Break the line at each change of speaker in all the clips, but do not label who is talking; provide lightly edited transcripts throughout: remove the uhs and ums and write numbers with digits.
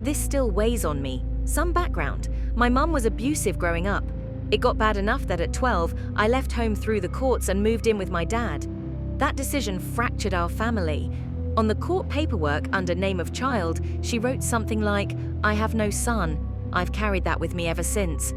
This still weighs on me. Some background. My mum was abusive growing up. It got bad enough that at 12, I left home through the courts and moved in with my dad. That decision fractured our family. On the court paperwork under name of child, she wrote something like, "I have no son." I've carried that with me ever since.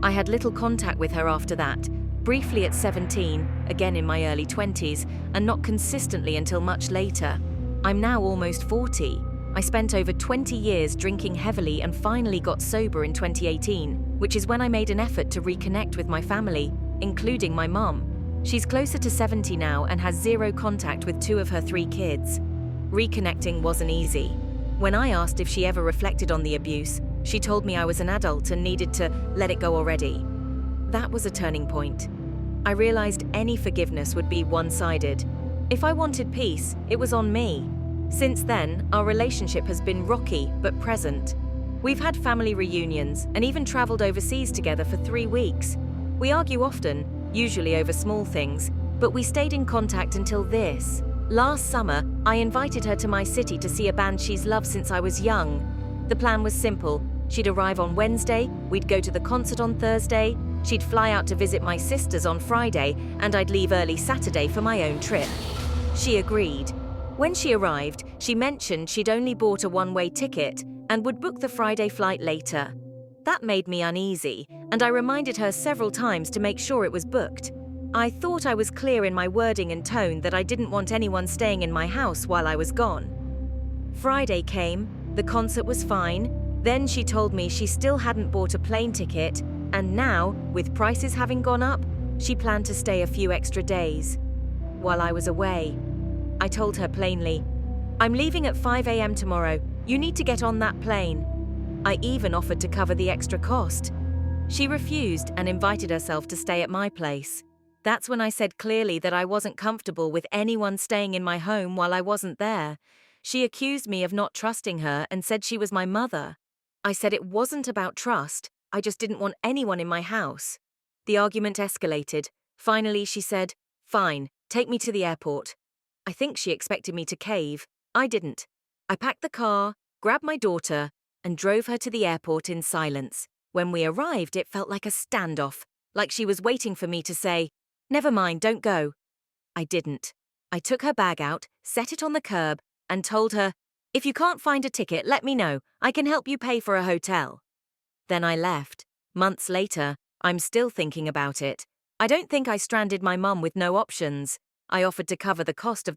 I had little contact with her after that, briefly at 17, again in my early 20s, and not consistently until much later. I'm now almost 40. I spent over 20 years drinking heavily and finally got sober in 2018, which is when I made an effort to reconnect with my family, including my mum. She's closer to 70 now and has zero contact with 2 of her 3 kids. Reconnecting wasn't easy. When I asked if she ever reflected on the abuse, she told me I was an adult and needed to let it go already. That was a turning point. I realized any forgiveness would be one-sided. If I wanted peace, it was on me. Since then, our relationship has been rocky but present. We've had family reunions and even traveled overseas together for 3 weeks. We argue often, usually over small things, but we stayed in contact until this. Last summer, I invited her to my city to see a band she's loved since I was young. The plan was simple. She'd arrive on Wednesday, we'd go to the concert on Thursday, she'd fly out to visit my sisters on Friday, and I'd leave early Saturday for my own trip. She agreed. When she arrived, she mentioned she'd only bought a one-way ticket and would book the Friday flight later. That made me uneasy, and I reminded her several times to make sure it was booked. I thought I was clear in my wording and tone that I didn't want anyone staying in my house while I was gone. Friday came, the concert was fine, then she told me she still hadn't bought a plane ticket, and now, with prices having gone up, she planned to stay a few extra days. While I was away, I told her plainly, "I'm leaving at 5 a.m. tomorrow. You need to get on that plane." I even offered to cover the extra cost. She refused and invited herself to stay at my place. That's when I said clearly that I wasn't comfortable with anyone staying in my home while I wasn't there. She accused me of not trusting her and said she was my mother. I said it wasn't about trust, I just didn't want anyone in my house. The argument escalated. Finally, she said, "Fine, take me to the airport." I think she expected me to cave. I didn't. I packed the car, grabbed my daughter, and drove her to the airport in silence. When we arrived, it felt like a standoff, like she was waiting for me to say, "Never mind, don't go." I didn't. I took her bag out, set it on the curb, and told her, "If you can't find a ticket, let me know. I can help you pay for a hotel." Then I left. Months later, I'm still thinking about it. I don't think I stranded my mum with no options. I offered to cover the cost of the